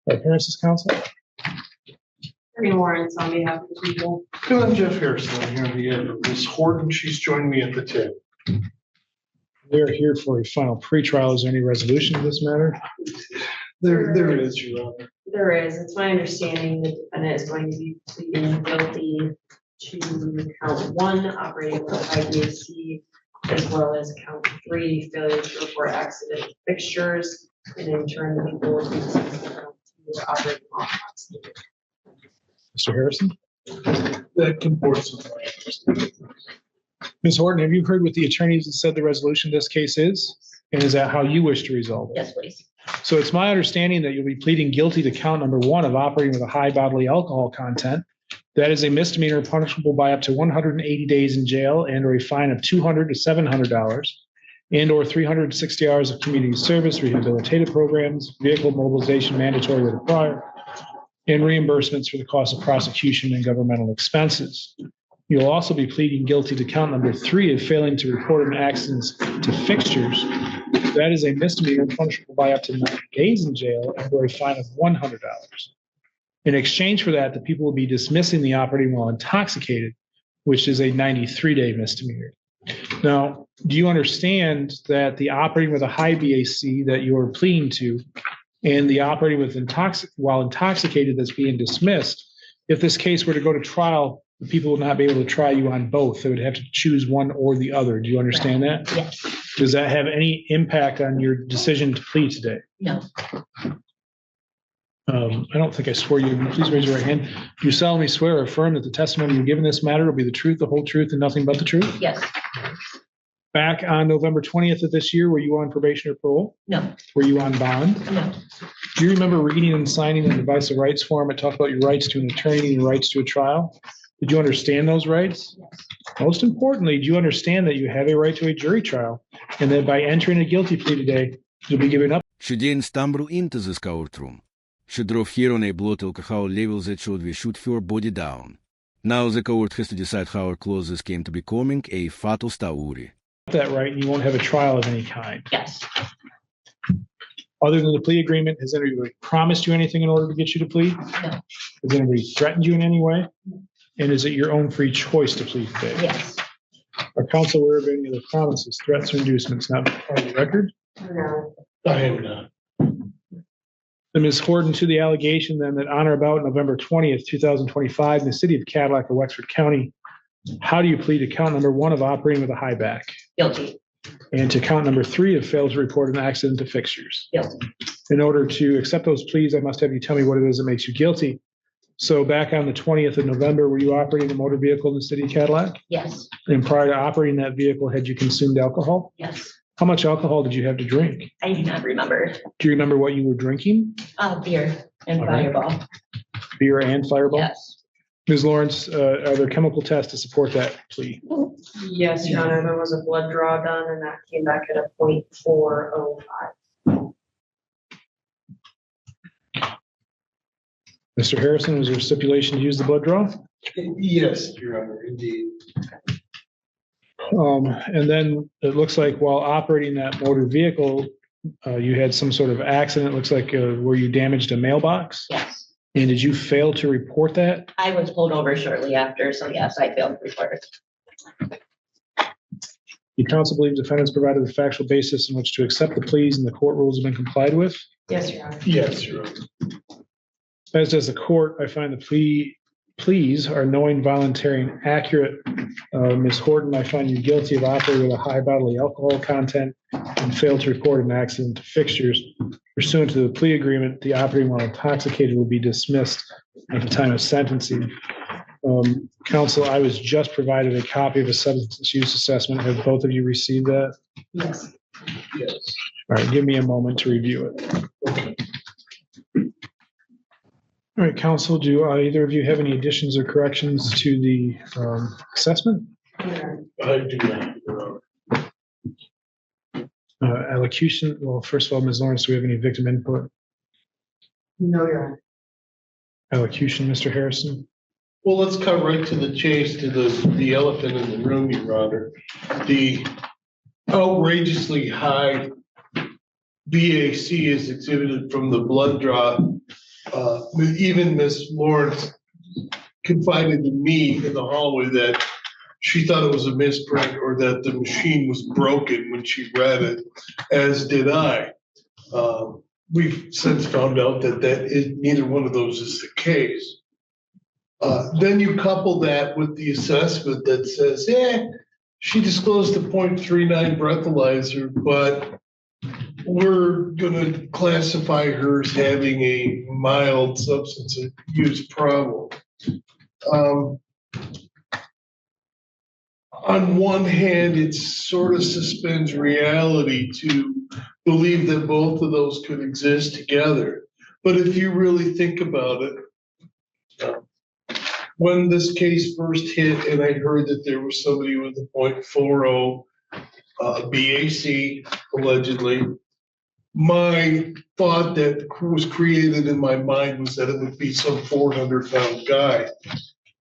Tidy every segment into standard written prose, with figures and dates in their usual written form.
Appearances, counsel. Attorney Lawrence on behalf of the people. Good, I'm Jeff Harrison. I'm here on behalf of Ms. Horton. She's joined me at the table. We are here for a final pretrial. Is there any resolution of this matter? There is, Your Honor. There is. It's my understanding the defendant is going to be pleading guilty to count 1, operating with a high BAC, as well as count 3, failure to report accident fixtures, and in turn the people will be sentenced to count 2, operating off. Mr. Harrison? That comports with my understanding. Ms. Horton, have you heard what the attorneys have said the resolution of this case is? And is that how you wish to resolve it? Yes, please. So it's my understanding that you'll be pleading guilty to count number 1 of operating with a high bodily alcohol content. That is a misdemeanor punishable by up to 180 days in jail and or a fine of $200 to $700 and or 360 hours of community service, rehabilitative programs, vehicle mobilization mandatory with a prior, and reimbursements for the cost of prosecution and governmental expenses. You'll also be pleading guilty to count number 3 of failing to report an accident to fixtures. That is a misdemeanor punishable by up to 90 days in jail and or a fine of $100. In exchange for that, the people will be dismissing the operating while intoxicated, which is a 93-day misdemeanor. Now, do you understand that the operating with a high BAC that you're pleading to and the operating with while intoxicated that's being dismissed, if this case were to go to trial, the people would not be able to try you on both. They would have to choose one or the other. Do you understand that? Yes. Does that have any impact on your decision to plead today? No. I don't think I swore you. Please raise your right hand. Do you solemnly swear or affirm that the testimony you give in this matter will be the truth, the whole truth, and nothing but the truth? Yes. Back on November 20th of this year, were you on probation or parole? No. Were you on bond? No. Do you remember reading and signing the advice of rights form? It talked about your rights to an attorney and rights to a trial. Did you understand those rights? Yes. Most importantly, do you understand that you have a right to a jury trial and that by entering a guilty plea today, you'll be giving up? Studien stammer into this courtroom. She drove here on a blood alcohol level that should we shoot for body down. Now the court has to decide how our clauses came to be coming a fatal story. That right, and you won't have a trial of any kind. Yes. Other than the plea agreement, has anybody promised you anything in order to get you to plead? No. Has anybody threatened you in any way? And is it your own free choice to plead today? Yes. Are counsel aware of any other promises, threats, or inducements not part of the record? No. I am not. And Ms. Horton, to the allegation then that on or about November 20th, 2025, in the city of Cadillac or Wexford County, how do you plead to count number 1 of operating with a high back? Guilty. And to count number 3 of failed to report an accident to fixtures? Guilty. In order to accept those pleas, I must have you tell me what it is that makes you guilty. So back on the 20th of November, were you operating a motor vehicle in the city of Cadillac? Yes. And prior to operating that vehicle, had you consumed alcohol? Yes. How much alcohol did you have to drink? I do not remember. Do you remember what you were drinking? Beer and All right. Fireball. Beer and Fireball? Yes. Ms. Lawrence, are there chemical tests to support that plea? Yes, Your Honor, there was a blood draw done and that came back at a 0.405. Mr. Harrison, was there a stipulation to use the blood draw? Yes, Your Honor, indeed. And then it looks like while operating that motor vehicle, you had some sort of accident. It looks like where you damaged a mailbox. Yes. And did you fail to report that? I was pulled over shortly after, so yes, I failed to report it. The counsel believes defendants provided the factual basis in which to accept the pleas and the court rules have been complied with. Yes, Your Honor. Yes, Your Honor. As does the court, I find the pleas are knowing, voluntary, and accurate. Ms. Horton, I find you guilty of operating with a high bodily alcohol content and failed to report an accident to fixtures. Pursuant to the plea agreement, the operating while intoxicated will be dismissed at the time of sentencing. Counsel, I was just provided a copy of a substance use assessment. Have both of you received that? Yes. Yes. All right, give me a moment to review it. All right, counsel, do either of you have any additions or corrections to the assessment? I do not, Your Honor. Allocution, well, first of all, Ms. Lawrence, do we have any victim input? No, Your Honor. Allocution, Mr. Harrison? Well, let's cut right to the chase, to the elephant in the room, Your Honor. The outrageously high BAC is exhibited from the blood draw. Even Miss Lawrence confided to me in the hallway that she thought it was a misprint or that the machine was broken when she read it, as did I. We've since found out that neither one of those is the case. Then you couple that with the assessment that says, she disclosed a 0.39 breathalyzer, but we're going to classify her as having a mild substance abuse problem. On one hand, it sort of suspends reality to believe that both of those could exist together. But if you really think about it, when this case first hit and I heard that there was somebody with a 0.40 BAC, allegedly, my thought that was created in my mind was that it would be some 400-pound guy.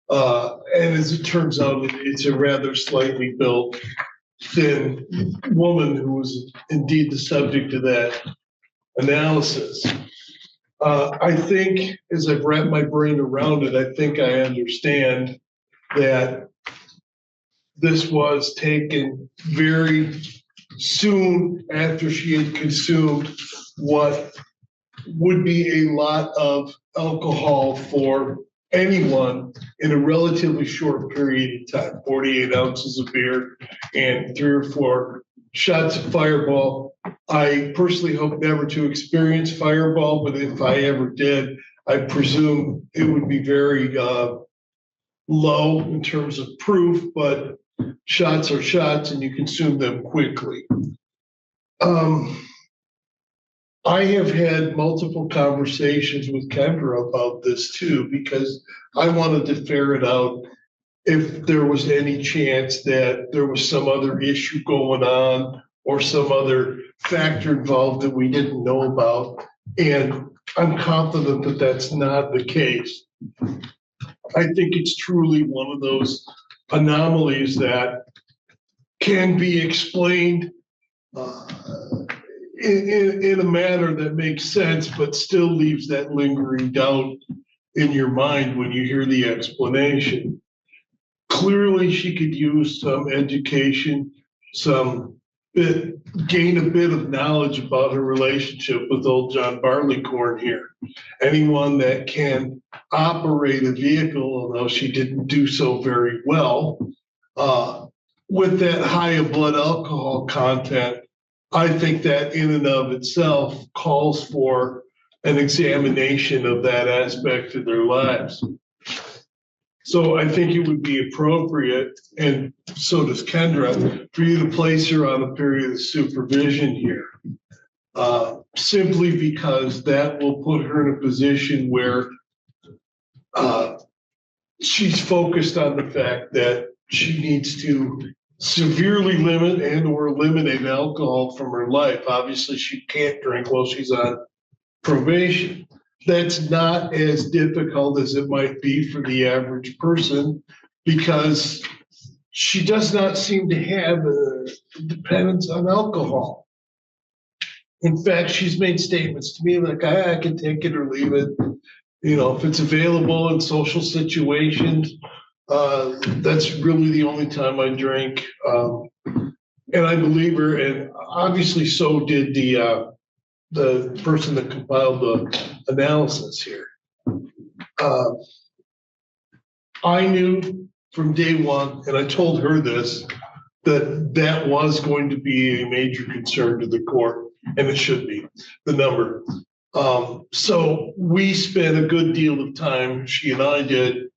And as it turns out, it's a rather slightly built, thin woman who was indeed the subject of that analysis. I think, as I've wrapped my brain around it, I think I understand that this was taken very soon after she had consumed what would be a lot of alcohol for anyone in a relatively short period of time, 48 ounces of beer and 3 or 4 shots of Fireball. I personally hope never to experience Fireball, but if I ever did, I presume it would be very low in terms of proof, but shots are shots and you consume them quickly. I have had multiple conversations with Kendra about this too, because I wanted to ferret out if there was any chance that there was some other issue going on or some other factor involved that we didn't know about. And I'm confident that that's not the case. I think it's truly one of those anomalies that can be explained in a manner that makes sense, but still leaves that lingering doubt in your mind when you hear the explanation. Clearly, she could use some education, gain a bit of knowledge about her relationship with old John Barleycorn here. Anyone that can operate a vehicle, although she didn't do so very well, with that high of blood alcohol content, I think that in and of itself calls for an examination of that aspect of their lives. So I think it would be appropriate, and so does Kendra, for you to place her on a period of supervision here. Simply because that will put her in a position where she's focused on the fact that she needs to severely limit and or eliminate alcohol from her life. Obviously, she can't drink while she's on probation. That's not as difficult as it might be for the average person because she does not seem to have a dependence on alcohol. In fact, she's made statements to me like, I can take it or leave it. You know, if it's available in social situations, that's really the only time I drink. And I believe her, and obviously so did the person that compiled the analysis here. I knew from day one, and I told her this, that was going to be a major concern to the court, and it should be, the number. So we spent a good deal of time, she and I did,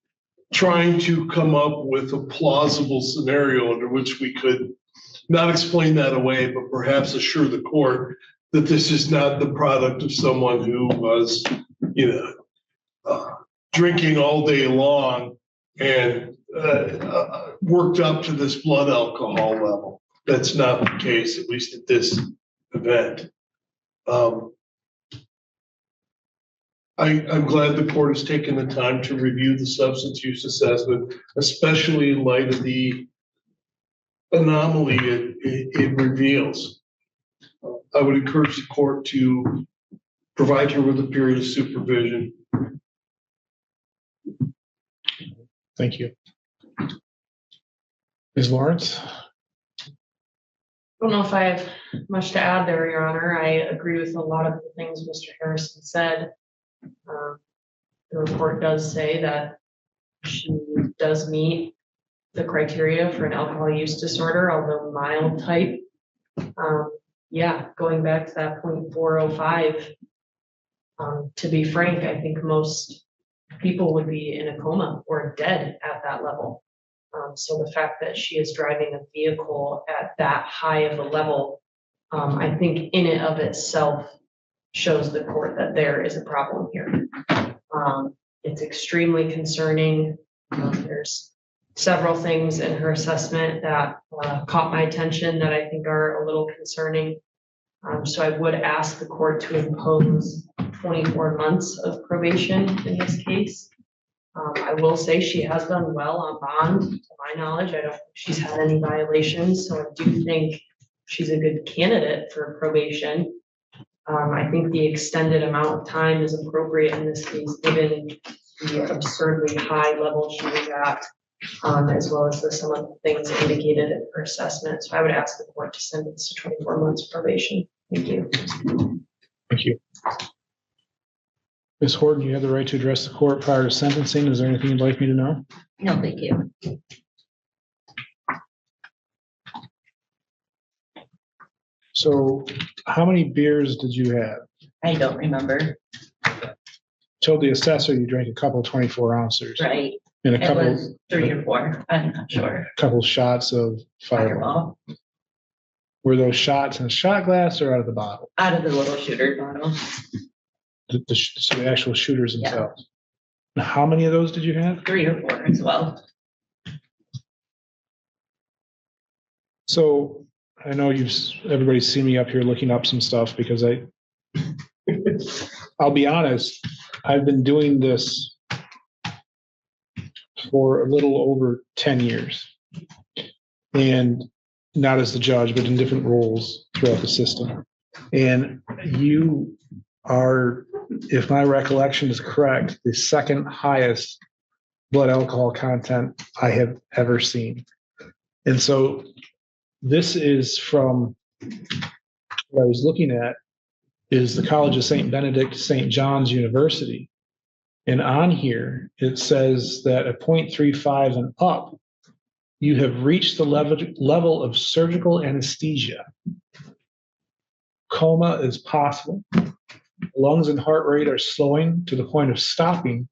trying to come up with a plausible scenario under which we could not explain that away, but perhaps assure the court that this is not the product of someone who was, drinking all day long and worked up to this blood alcohol level. That's not the case, at least at this event. I'm glad the court has taken the time to review the substance use assessment, especially in light of the anomaly it reveals. I would encourage the court to provide her with a period of supervision. Thank you. Ms. Lawrence? I don't know if I have much to add there, Your Honor. I agree with a lot of the things Mr. Harrison said. The report does say that she does meet the criteria for an alcohol use disorder, although mild type. Yeah, going back to that 0.405, to be frank, I think most people would be in a coma or dead at that level. So the fact that she is driving a vehicle at that high of a level, I think in and of itself shows the court that there is a problem here. It's extremely concerning. There's several things in her assessment that caught my attention that I think are a little concerning. So I would ask the court to impose 24 months of probation in this case. I will say she has done well on bond, to my knowledge. I don't think she's had any violations, so I do think she's a good candidate for probation. I think the extended amount of time is appropriate in this case, given the absurdly high level she was at, as well as some of the things indicated in her assessment. So I would ask the court to sentence to 24 months probation. Thank you. Thank you. Ms. Horton, you have the right to address the court prior to sentencing. Is there anything you'd like me to know? No, thank you. So how many beers did you have? I don't remember. Told the assessor you drank a couple 24 ounces. Right. And a It couple, was 3 or 4. I'm not sure. couple shots of Fireball. Fireball. Were those shots in a shot glass or out of the bottle? Out of the little shooter bottle. So the actual shooters Yeah. themselves. Now, how many of those did you have? 3 or 4 as well. So I know everybody's seen me up here looking up some stuff because I'll be honest, I've been doing this for a little over 10 years. And not as the judge, but in different roles throughout the system. And you are, if my recollection is correct, the second highest blood alcohol content I have ever seen. And so this is from what I was looking at is the College of St. Benedict, St. John's University. And on here, it says that at 0.35 and up, you have reached the level of surgical anesthesia. Coma is possible. Lungs and heart rate are slowing to the point of stopping,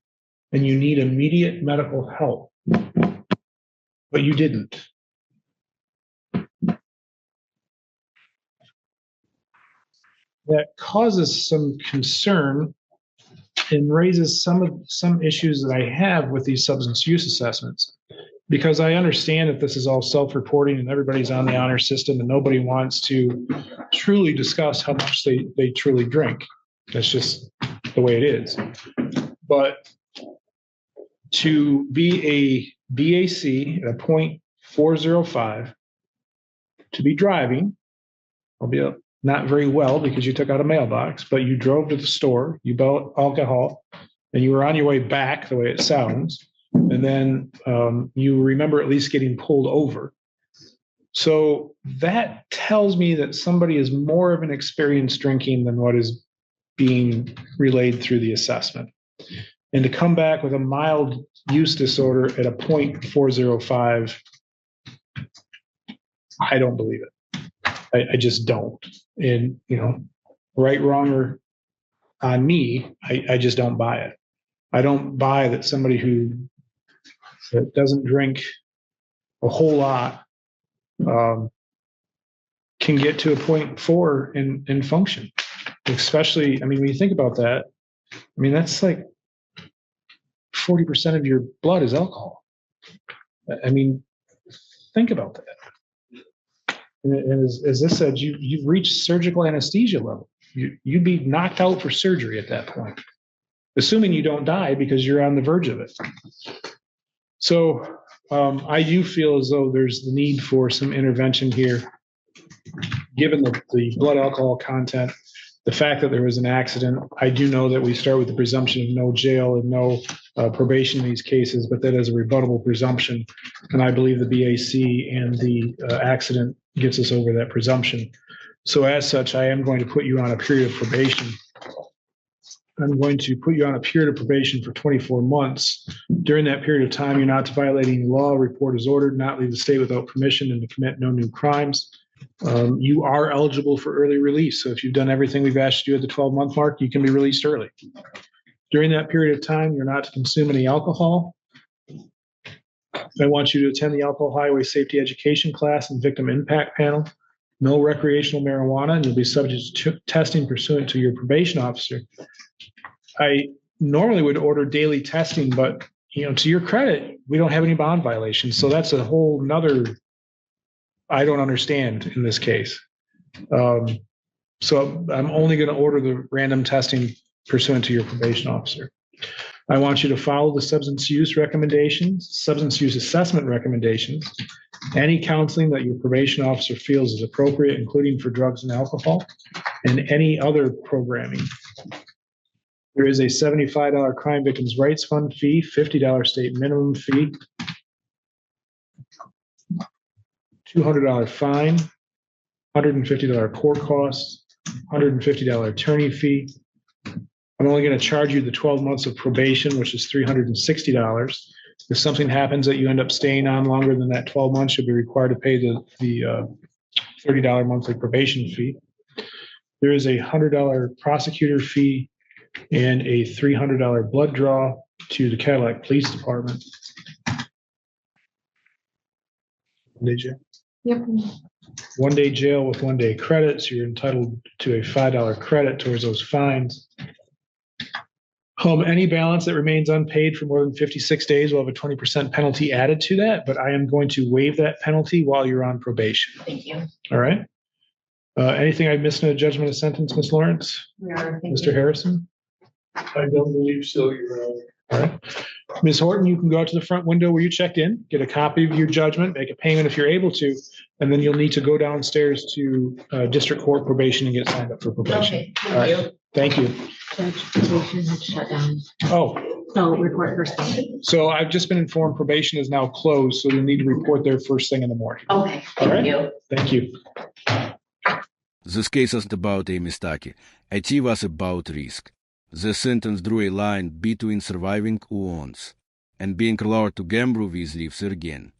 and you need immediate medical help. But you didn't. That causes some concern and raises some issues that I have with these substance use assessments. Because I understand that this is all self-reporting and everybody's on the honor system and nobody wants to truly discuss how much they truly drink. That's just the way it is. But to be a BAC at a 0.405, to be driving, albeit not very well because you took out a mailbox, but you drove to the store, you bought alcohol, and you were on your way back, the way it sounds. And then you remember at least getting pulled over. So that tells me that somebody is more of an experienced drinking than what is being relayed through the assessment. And to come back with a mild use disorder at a 0.405, I don't believe it. I just don't. And, right, wrong, or on me, I just don't buy it. I don't buy that somebody that doesn't drink a whole lot can get to a 0.4 and function. Especially, when you think about that, that's like 40% of your blood is alcohol. Think about that. And as this said, you've reached surgical anesthesia level. You'd be knocked out for surgery at that point, assuming you don't die because you're on the verge of it. So I do feel as though there's the need for some intervention here given the blood alcohol content, the fact that there was an accident, I do know that we start with the presumption of no jail and no probation in these cases, but that is a rebuttable presumption. And I believe the BAC and the accident gets us over that presumption. So as such, I am going to put you on a period of probation. I'm going to put you on a period of probation for 24 months. During that period of time, you're not to violate any law, report as ordered, not leave the state without permission, and to commit no new crimes. You are eligible for early release. So if you've done everything we've asked you at the 12-month mark, you can be released early. During that period of time, you're not to consume any alcohol. I want you to attend the alcohol highway safety education class and victim impact panel. No recreational marijuana, and you'll be subject to testing pursuant to your probation officer. I normally would order daily testing, but to your credit, we don't have any bond violations. So that's a whole nother I don't understand in this case. So I'm only going to order the random testing pursuant to your probation officer. I want you to follow the substance use recommendations, substance use assessment recommendations, any counseling that your probation officer feels is appropriate, including for drugs and alcohol, and any other programming. There is a $75 Crime Victims' Rights Fund fee, $50 state minimum fee, $200 fine, $150 court costs, $150 attorney fee. I'm only going to charge you the 12 months of probation, which is $360. If something happens that you end up staying on longer than that 12 months, you'll be required to pay the $30 monthly probation fee. There is a $100 prosecutor fee and a $300 blood draw to the Cadillac Police Department. Did you? Yep. 1 day jail with 1 day credit, so you're entitled to a $5 credit towards those fines. Any balance that remains unpaid for more than 56 days will have a 20% penalty added to that, but I am going to waive that penalty while you're on probation. Thank you. All right. Anything I missed in a judgment of sentence, Ms. Lawrence? Mr. Harrison? I don't believe so, Your Honor. All right. Ms. Horton, you can go out to the front window where you checked in, get a copy of your judgment, make a payment if you're able to, and then you'll need to go downstairs to district court probation and get signed up for probation. Okay, All right. thank you. Thank you. Judge, probation had shut down, Oh, so report first thing. so I've just been informed probation is now closed, so you'll need to report there first thing in the morning. Okay, All right. thank you. Thank you. This case isn't about a mistake. It was about risk. The sentence drew a line between surviving once and being allowed to gamble with lives again.